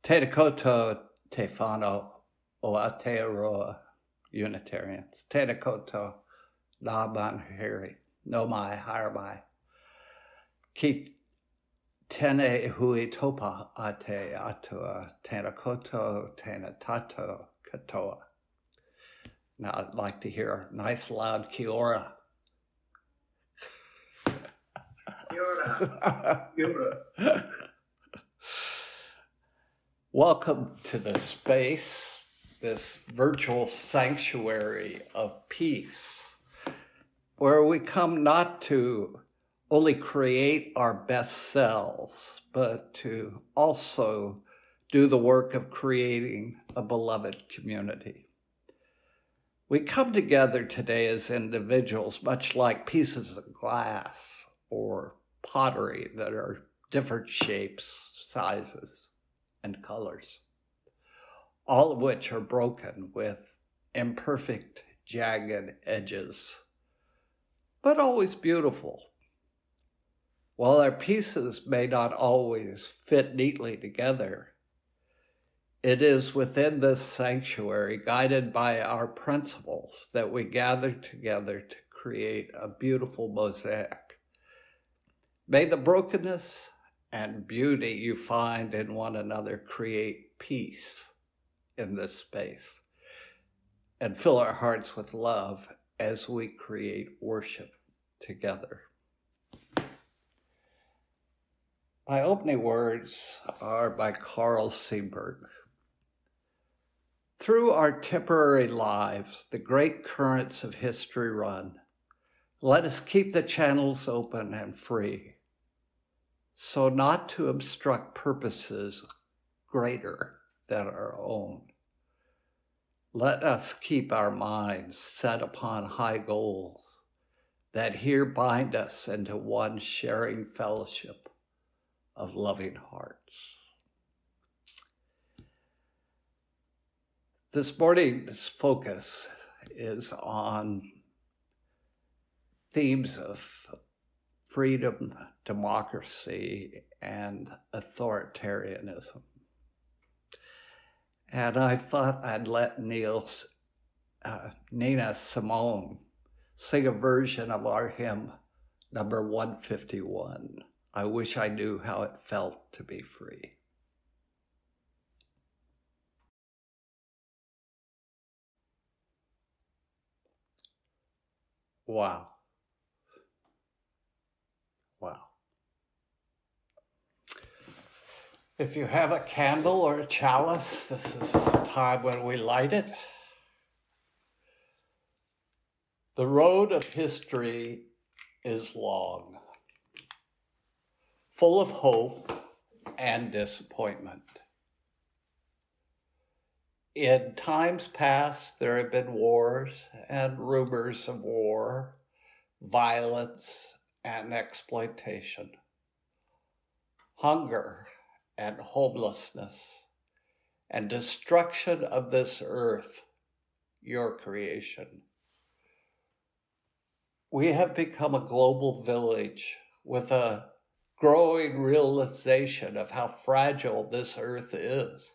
Te koto te whānau o Aotearoa Unitarians. Te koto nā manahiri, no mai, haere mai. Ki tēnei hui topa a te atua, tēnā koto, tēnā tato katoa. Now I'd like to hear a nice loud kia ora. Kia ora. Kia ora. Welcome to the space, this virtual sanctuary of peace, where we come not to only create our best selves, but to also do the work of creating a beloved community. We come together today as individuals, much like pieces of glass or pottery that are different shapes, sizes, and colors, all of which are broken with imperfect, jagged edges, but always beautiful. While our pieces may not always fit neatly together, it is within this sanctuary, guided by our principles, that we gather together to create a beautiful mosaic. May the brokenness and beauty you find in one another create peace in this space and fill our hearts with love as we create worship together. My opening words are by Carl Seaberg. Through our temporary lives, the great currents of history run. Let us keep the channels open and free, so not to obstruct purposes greater than our own. Let us keep our minds set upon high goals that here bind us into one sharing fellowship of loving hearts. This morning's focus is on themes of freedom, democracy, and authoritarianism. And I thought I'd let Nina Simone sing a version of our hymn, number 151, I Wish I Knew How It Felt to Be Free. Wow. Wow. If you have a candle or a chalice, this is the time when we light it. The road of history is long, full of hope and disappointment. In times past, there have been wars and rumors of war, violence and exploitation, hunger and homelessness, and destruction of this earth, your creation. We have become a global village with a growing realization of how fragile this earth is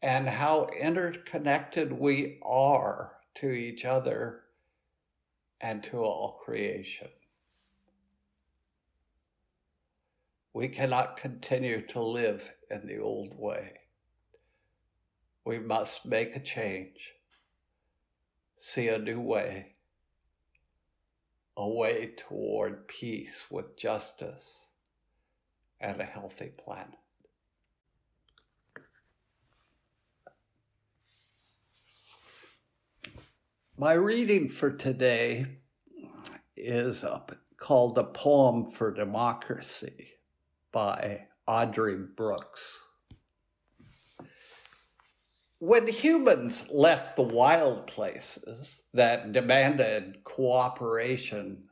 and how interconnected we are to each other and to all creation. We cannot continue to live in the old way. We must make a change, see a new way, a way toward peace with justice and a healthy planet. My reading for today is called A Poem for Democracy by Audrey Brooks. When humans left the wild places that demanded cooperation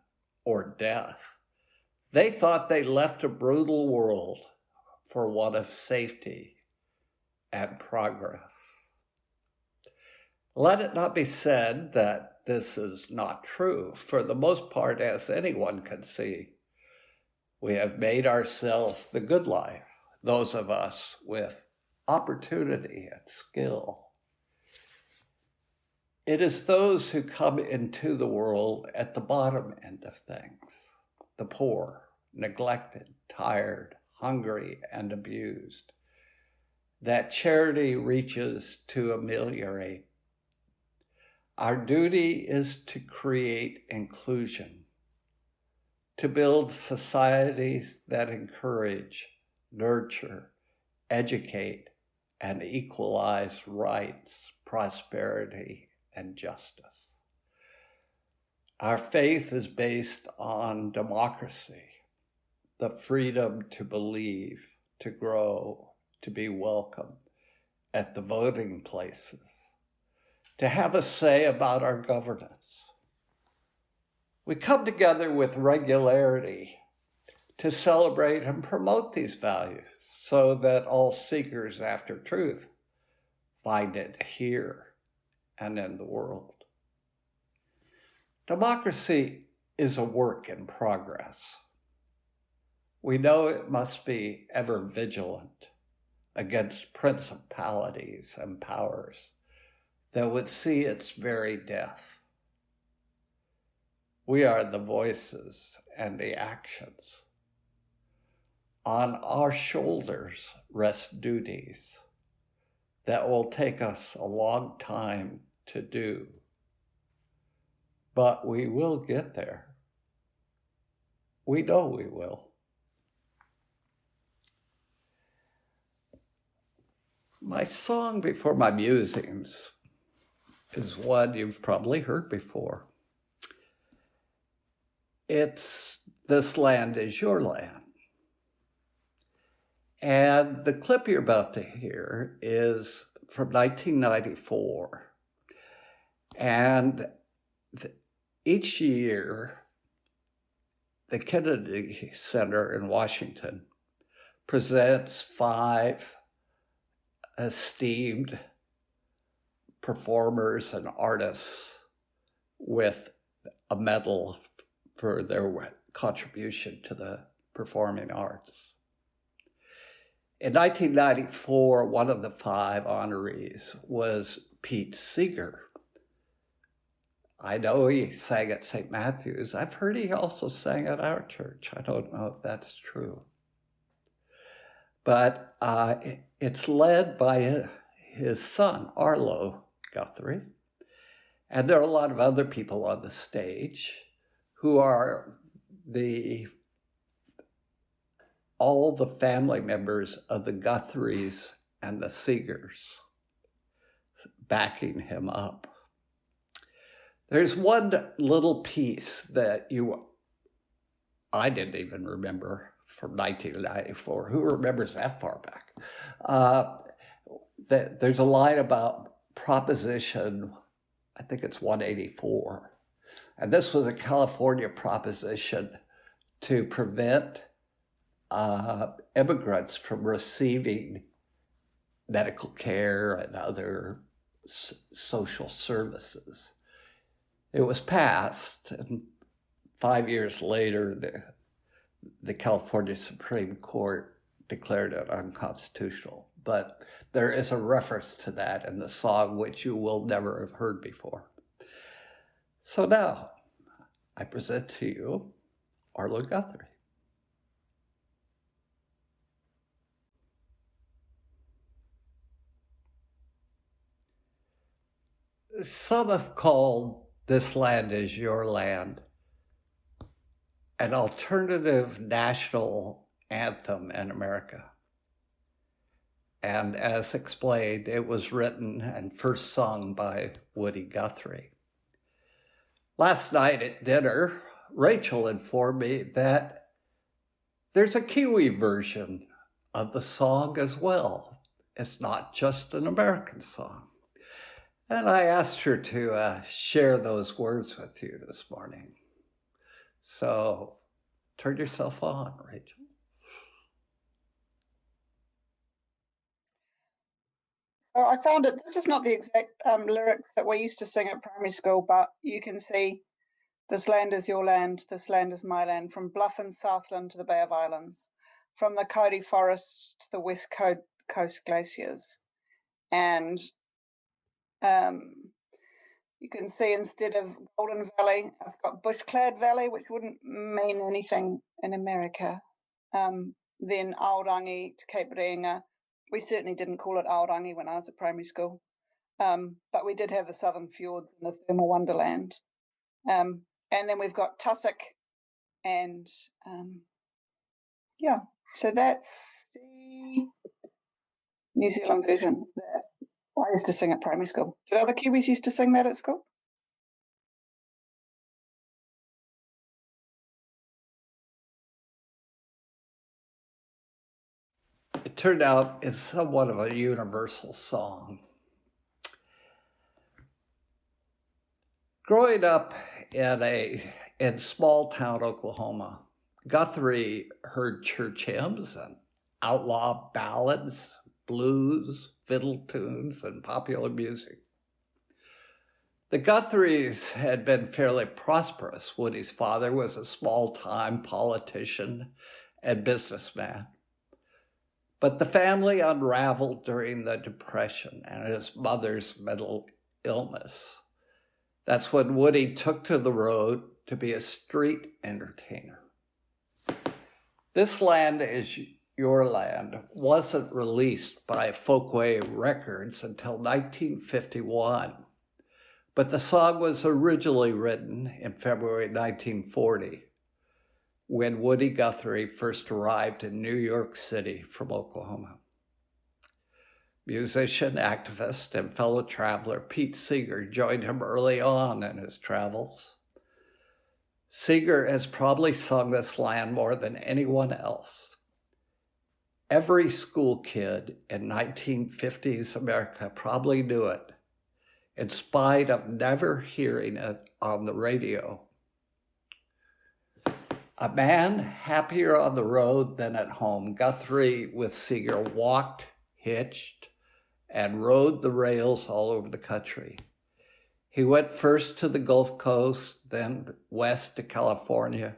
or death, they thought they left a brutal world for one of safety and progress. Let it not be said that this is not true. For the most part, as anyone can see, we have made ourselves the good life, those of us with opportunity and skill. It is those who come into the world at the bottom end of things, the poor, neglected, tired, hungry, and abused, that charity reaches to ameliorate. Our duty is to create inclusion, to build societies that encourage, nurture, educate, and equalize rights, prosperity, and justice. Our faith is based on democracy, the freedom to believe, to grow, to be welcome at the voting places, to have a say about our governance. We come together with regularity to celebrate and promote these values so that all seekers after truth find it here and in the world. Democracy is a work in progress. We know it must be ever vigilant against principalities and powers that would see its very death. We are the voices and the actions. On our shoulders rest duties that will take us a long time to do. But we will get there. We know we will. My song before my musings is one you've probably heard before. It's "This Land Is Your Land." And the clip you're about to hear is from 1994. And each year, the Kennedy Center in Washington presents 5 esteemed performers and artists with a medal for their contribution to the performing arts. In 1994, one of the 5 honorees was Pete Seeger. I know he sang at St. Matthew's. I've heard he also sang at our church. I don't know if that's true. But it's led by his son, Arlo Guthrie. And there are a lot of other people on the stage who are all the family members of the Guthries and the Seegers backing him up. There's one little piece that I didn't even remember from 1994. Who remembers that far back? There's a line about Proposition, I think it's 184. And this was a California proposition to prevent immigrants from receiving medical care and other social services. It was passed, and 5 years later, the California Supreme Court declared it unconstitutional. But there is a reference to that in the song, which you will never have heard before. So now, I present to you Arlo Guthrie. Some have called "This Land Is Your Land" an alternative national anthem in America. And as explained, it was written and first sung by Woody Guthrie. Last night at dinner, Rachel informed me that there's a Kiwi version of the song as well. It's not just an American song. And I asked her to share those words with you this morning. So turn yourself on, Rachel. So I found it, this is not the exact lyrics that we used to sing at primary school, but you can see "This land is your land, this land is my land, from Bluff and Southland to the Bay of Islands, from the Kauri Forest to the West coast glaciers. And you can see instead of Golden Valley, I've got Bushclad Valley, which wouldn't mean anything in America. Then Aorangi to Cape Reinga. We certainly didn't call it Aorangi when I was at primary school. But we did have the Southern Fjords and the Thermal Wonderland. And then we've got Tussock and yeah, so that's the New Zealand version that I used to sing at primary school. Did other Kiwis used to sing that at school? It turned out it's somewhat of a universal song. Growing up in small town Oklahoma, Guthrie heard church hymns and outlaw ballads, blues, fiddle tunes, and popular music. The Guthries had been fairly prosperous. Woody's father was a small-time politician and businessman. But the family unraveled during the Depression and his mother's mental illness. That's when Woody took to the road to be a street entertainer. This Land Is Your Land wasn't released by Folkway Records until 1951, but the song was originally written in February 1940, when Woody Guthrie first arrived in New York City from Oklahoma. Musician, activist, and fellow traveler Pete Seeger joined him early on in his travels. Seeger has probably sung this land more than anyone else. Every school kid in 1950s America probably knew it, in spite of never hearing it on the radio. A man happier on the road than at home, Guthrie with Seeger walked, hitched, and rode the rails all over the country. He went first to the Gulf Coast, then west to California,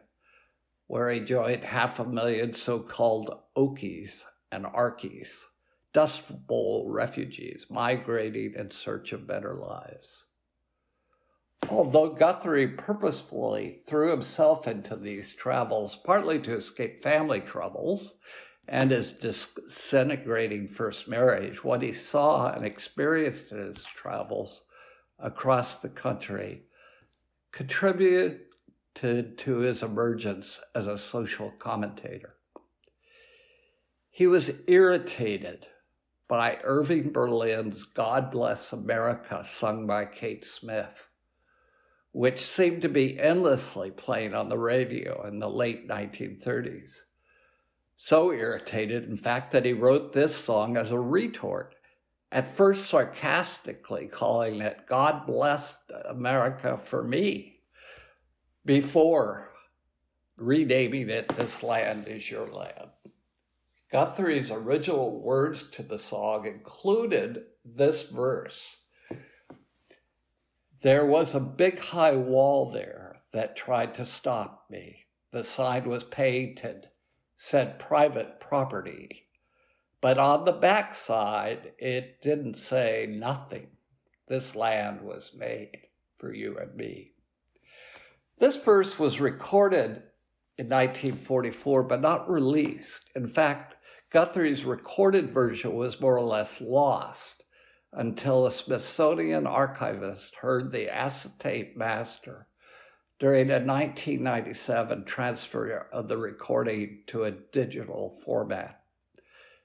where he joined 500,000 so-called Okies and Arkies, Dust Bowl refugees migrating in search of better lives. Although Guthrie purposefully threw himself into these travels, partly to escape family troubles and his disintegrating first marriage, what he saw and experienced in his travels across the country contributed to his emergence as a social commentator. He was irritated by Irving Berlin's God Bless America, sung by Kate Smith, which seemed to be endlessly playing on the radio in the late 1930s. So irritated, in fact, that he wrote this song as a retort, at first sarcastically calling it God Bless America for Me, before renaming it This Land Is Your Land. Guthrie's original words to the song included this verse. There was a big high wall there that tried to stop me. The sign was painted, said private property. But on the backside, it didn't say nothing. This land was made for you and me. This verse was recorded in 1944, but not released. In fact, Guthrie's recorded version was more or less lost until a Smithsonian archivist heard the acetate master during a 1997 transfer of the recording to a digital format.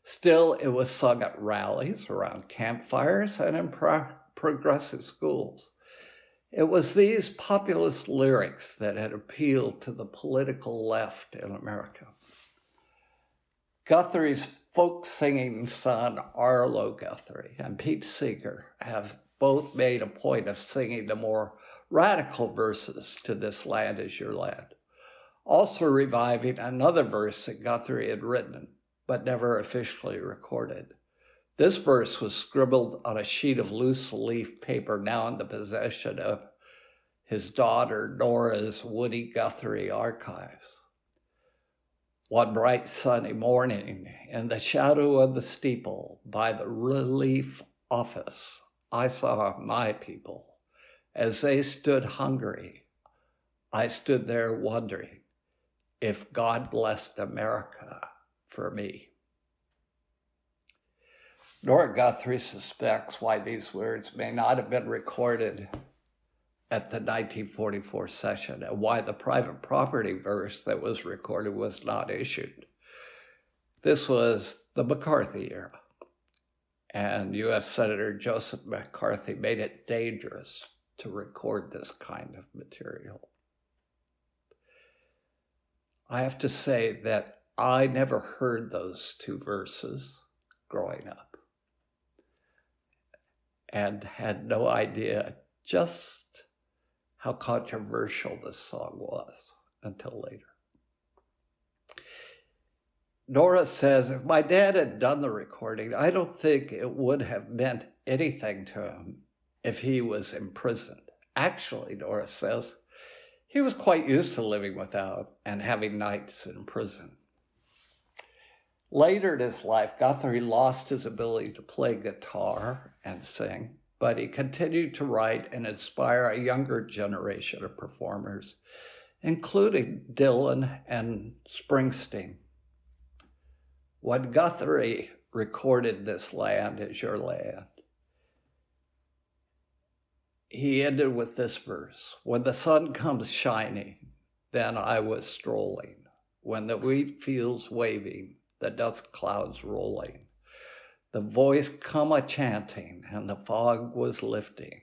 Still, it was sung at rallies, around campfires, and in progressive schools. It was these populist lyrics that had appealed to the political left in America. Guthrie's folk singing son, Arlo Guthrie, and Pete Seeger have both made a point of singing the more radical verses to This Land Is Your Land, also reviving another verse that Guthrie had written but never officially recorded. This verse was scribbled on a sheet of loose leaf paper now in the possession of his daughter Nora's Woody Guthrie archives. One bright sunny morning, in the shadow of the steeple by the relief office, I saw my people. As they stood hungry, I stood there wondering if God blessed America for me. Nora Guthrie suspects why these words may not have been recorded at the 1944 session and why the private property verse that was recorded was not issued. This was the McCarthy era, and U.S. Senator Joseph McCarthy made it dangerous to record this kind of material. I have to say that I never heard those two verses growing up and had no idea just how controversial this song was until later. Nora says, if my dad had done the recording, I don't think it would have meant anything to him if he was imprisoned. Actually, Nora says, he was quite used to living without and having nights in prison. Later in his life, Guthrie lost his ability to play guitar and sing, but he continued to write and inspire a younger generation of performers, including Dylan and Springsteen. When Guthrie recorded This Land Is Your Land, he ended with this verse: when the sun comes shining, then I was strolling. When the wheat fields waving, the dust clouds rolling, the voice come a-chanting, and the fog was lifting.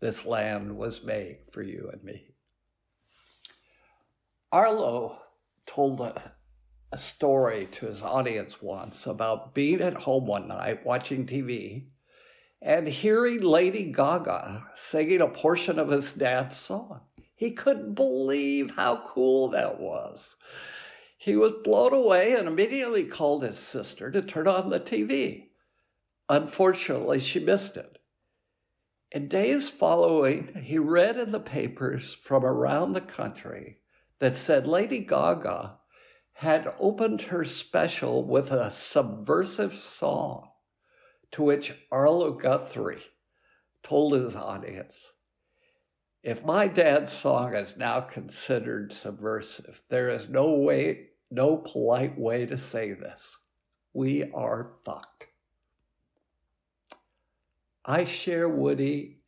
This land was made for you and me. Arlo told a story to his audience once about being at home one night watching TV and hearing Lady Gaga singing a portion of his dad's song. He couldn't believe how cool that was. He was blown away and immediately called his sister to turn on the TV. Unfortunately, she missed it. In days following, he read in the papers from around the country that said Lady Gaga had opened her special with a subversive song, to which Arlo Guthrie told his audience, if my dad's song is now considered subversive, there is no polite way to say this. We are fucked. I share Woody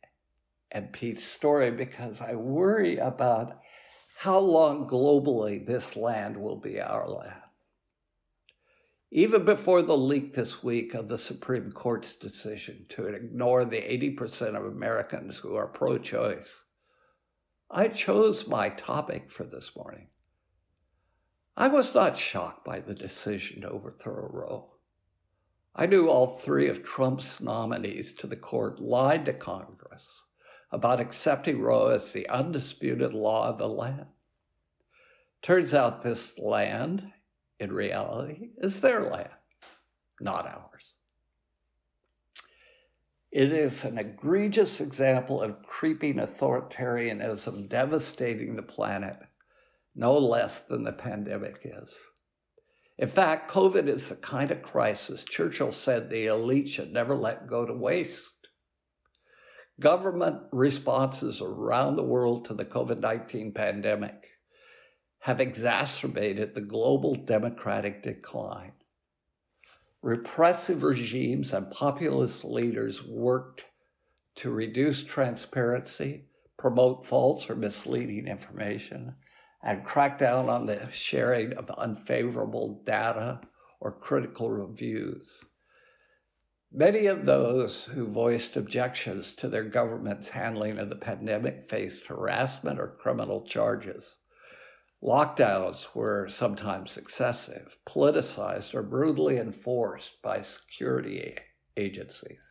and Pete's story because I worry about how long globally this land will be our land. Even before the leak this week of the Supreme Court's decision to ignore the 80% of Americans who are pro-choice, I chose my topic for this morning. I was not shocked by the decision to overthrow Roe. I knew all three of Trump's nominees to the court lied to Congress about accepting Roe as the undisputed law of the land. Turns out this land, in reality, is their land, not ours. It is an egregious example of creeping authoritarianism devastating the planet, no less than the pandemic is. In fact, COVID is the kind of crisis Churchill said the elite should never let go to waste. Government responses around the world to the COVID-19 pandemic have exacerbated the global democratic decline. Repressive regimes and populist leaders worked to reduce transparency, promote false or misleading information, and crack down on the sharing of unfavorable data or critical reviews. Many of those who voiced objections to their government's handling of the pandemic faced harassment or criminal charges. Lockdowns were sometimes excessive, politicized, or brutally enforced by security agencies.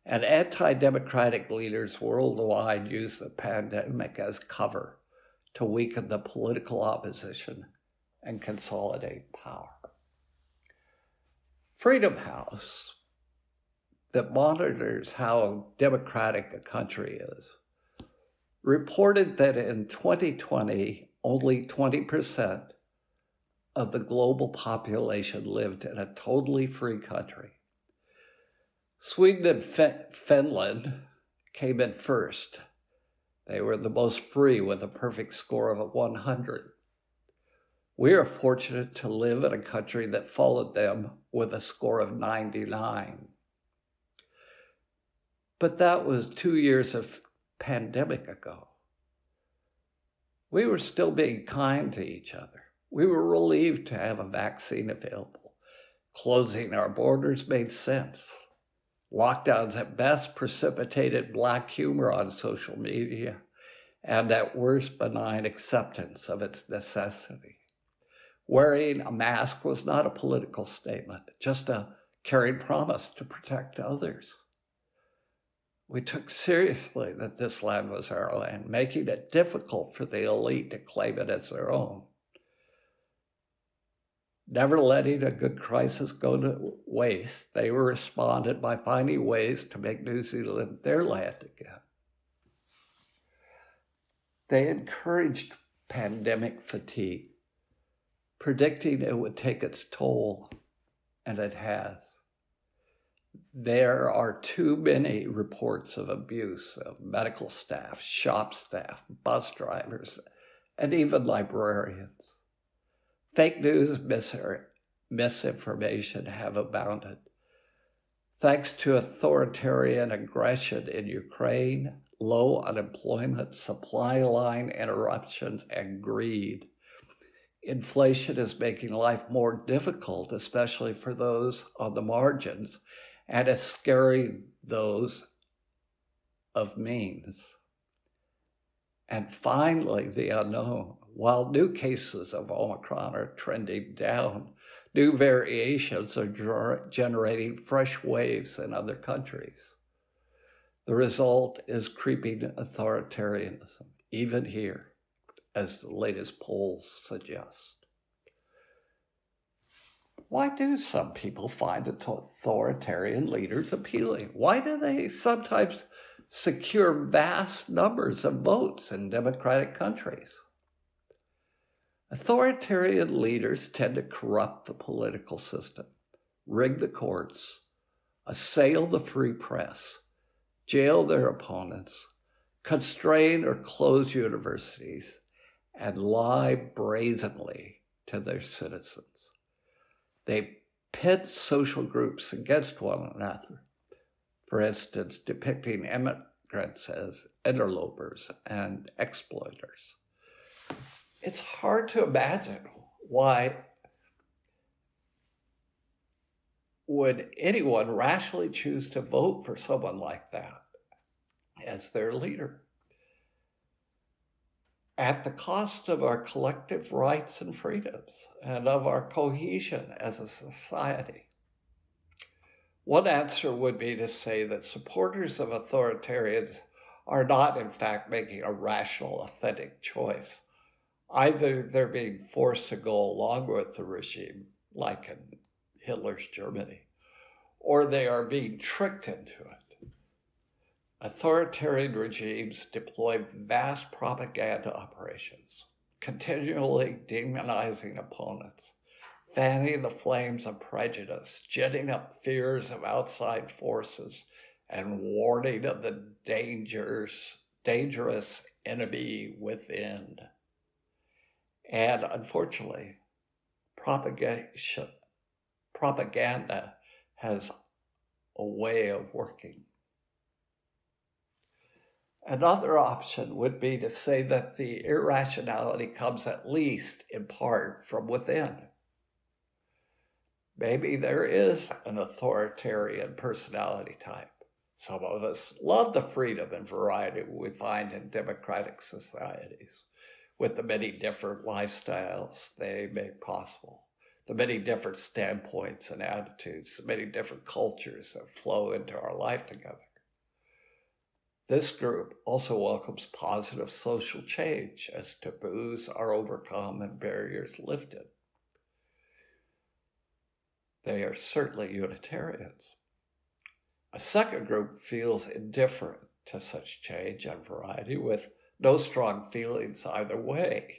And anti-democratic leaders worldwide used the pandemic as cover to weaken the political opposition and consolidate power. Freedom House, that monitors how democratic a country is, reported that in 2020, only 20% of the global population lived in a totally free country. Sweden and Finland came in first. They were the most free with a perfect score of 100. We are fortunate to live in a country that followed them with a score of 99. But that was 2 years of pandemic ago. We were still being kind to each other. We were relieved to have a vaccine available. Closing our borders made sense. Lockdowns at best precipitated black humor on social media, and at worst benign acceptance of its necessity. Wearing a mask was not a political statement, just a caring promise to protect others. We took seriously that this land was our land, making it difficult for the elite to claim it as their own. Never letting a good crisis go to waste, they responded by finding ways to make New Zealand their land again. They encouraged pandemic fatigue, predicting it would take its toll, and it has. There are too many reports of abuse of medical staff, shop staff, bus drivers, and even librarians. Fake news, misinformation have abounded. Thanks to authoritarian aggression in Ukraine, low unemployment, supply line interruptions, and greed, inflation is making life more difficult, especially for those on the margins, and is scaring those of means. And finally, the unknown. While new cases of Omicron are trending down, new variations are generating fresh waves in other countries. The result is creeping authoritarianism, even here, as the latest polls suggest. Why do some people find authoritarian leaders appealing? Why do they sometimes secure vast numbers of votes in democratic countries? Authoritarian leaders tend to corrupt the political system, rig the courts, assail the free press, jail their opponents, constrain or close universities, and lie brazenly to their citizens. They pit social groups against one another, for instance, depicting immigrants as interlopers and exploiters. It's hard to imagine why would anyone rationally choose to vote for someone like that as their leader, at the cost of our collective rights and freedoms and of our cohesion as a society. One answer would be to say that supporters of authoritarians are not, in fact, making a rational, authentic choice. Either they're being forced to go along with the regime, like in Hitler's Germany, or they are being tricked into it. Authoritarian regimes deploy vast propaganda operations, continually demonizing opponents, fanning the flames of prejudice, ginning up fears of outside forces, and warning of the dangerous enemy within. And unfortunately, propaganda has a way of working. Another option would be to say that the irrationality comes at least in part from within. Maybe there is an authoritarian personality type. Some of us love the freedom and variety we find in democratic societies, with the many different lifestyles they make possible, the many different standpoints and attitudes, the many different cultures that flow into our life together. This group also welcomes positive social change as taboos are overcome and barriers lifted. They are certainly Unitarians. A second group feels indifferent to such change and variety with no strong feelings either way.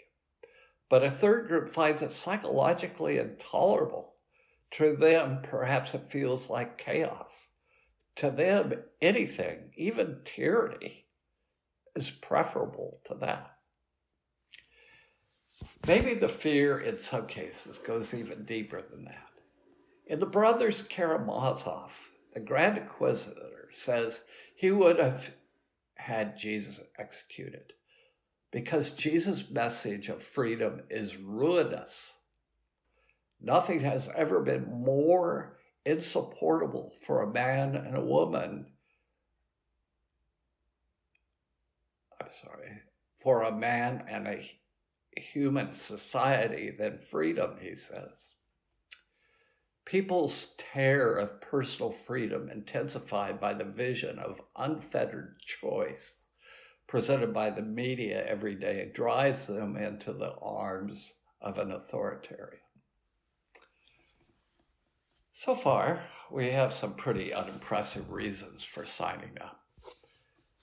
But a third group finds it psychologically intolerable. To them, perhaps it feels like chaos. To them, anything, even tyranny, is preferable to that. Maybe the fear in some cases goes even deeper than that. In the Brothers Karamazov, the Grand Inquisitor says he would have had Jesus executed because Jesus' message of freedom is ruinous. Nothing has ever been more insupportable for a man and a woman. For a man and a human society than freedom, he says. People's terror of personal freedom, intensified by the vision of unfettered choice presented by the media every day, drives them into the arms of an authoritarian. So far, we have some pretty unimpressive reasons for signing up.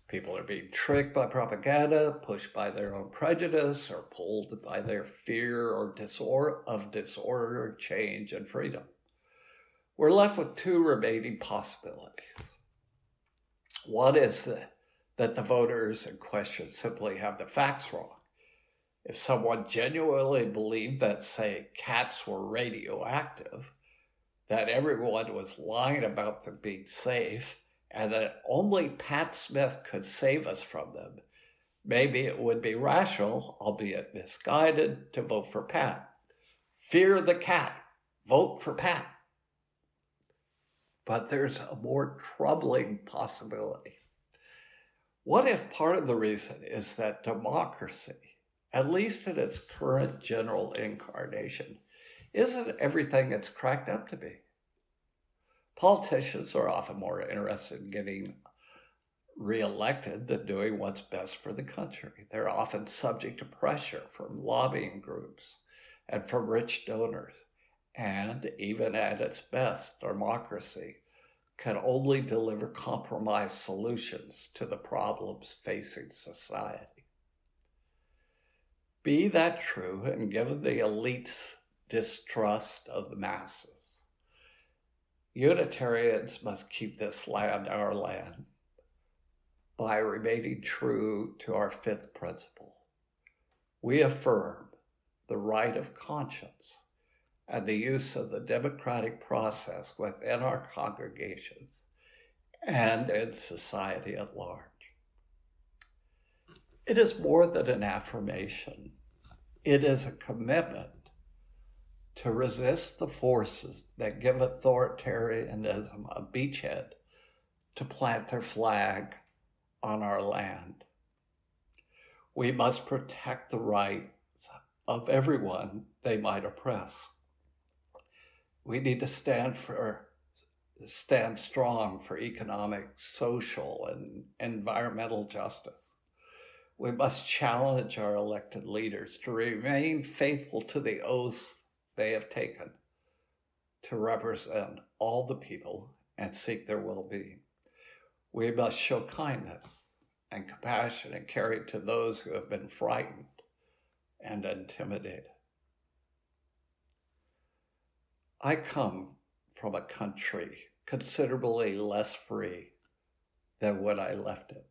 People are being tricked by propaganda, pushed by their own prejudice, or pulled by their fear or disorder, change, and freedom. We're left with two remaining possibilities. One is that the voters in question simply have the facts wrong. If someone genuinely believed that, say, cats were radioactive, that everyone was lying about them being safe, and that only Pat Smith could save us from them, maybe it would be rational, albeit misguided, to vote for Pat. Fear the cat, vote for Pat. But there's a more troubling possibility. What if part of the reason is that democracy, at least in its current general incarnation, isn't everything it's cracked up to be? Politicians are often more interested in getting reelected than doing what's best for the country. They're often subject to pressure from lobbying groups and from rich donors. And even at its best, democracy can only deliver compromise solutions to the problems facing society. Be that true, and given the elite's distrust of the masses, Unitarians must keep this land our land by remaining true to our fifth principle. We affirm the right of conscience and the use of the democratic process within our congregations and in society at large. It is more than an affirmation. It is a commitment to resist the forces that give authoritarianism a beachhead to plant their flag on our land. We must protect the rights of everyone they might oppress. We need to stand strong for economic, social, and environmental justice. We must challenge our elected leaders to remain faithful to the oath they have taken to represent all the people and seek their well-being. We must show kindness and compassion and caring to those who have been frightened and intimidated. I come from a country considerably less free than when I left it.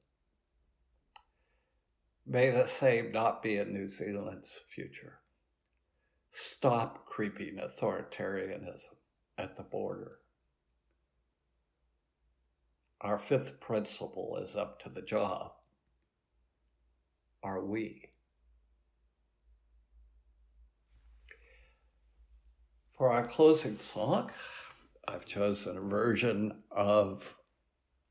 May the same not be in New Zealand's future. Stop creeping authoritarianism at the border. Our fifth principle is up to the job. Are we? For our closing song, I've chosen a version of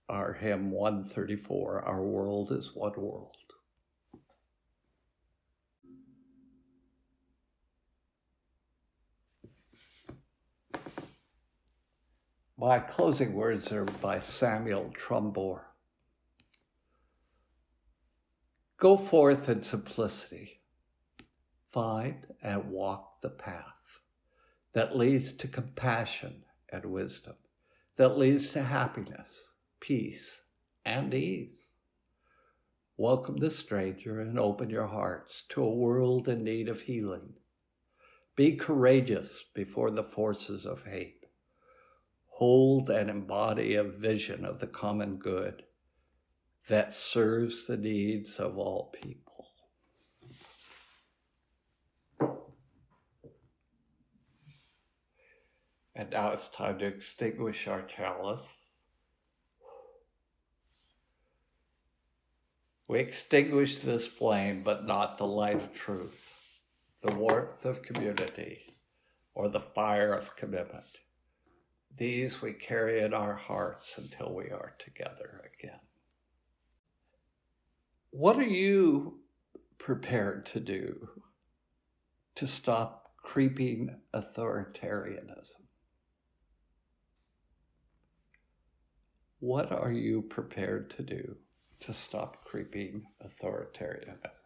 our hymn 134, Our World is One World. My closing words are by Samuel Trumbore. Go forth in simplicity, find and walk the path that leads to compassion and wisdom, that leads to happiness, peace, and ease. Welcome the stranger and open your hearts to a world in need of healing. Be courageous before the forces of hate. Hold and embody a vision of the common good that serves the needs of all people. And now it's time to extinguish our chalice. We extinguish this flame, but not the light of truth, the warmth of community, or the fire of commitment. These we carry in our hearts until we are together again. What are you prepared to do to stop creeping authoritarianism? What are you prepared to do to stop creeping authoritarianism?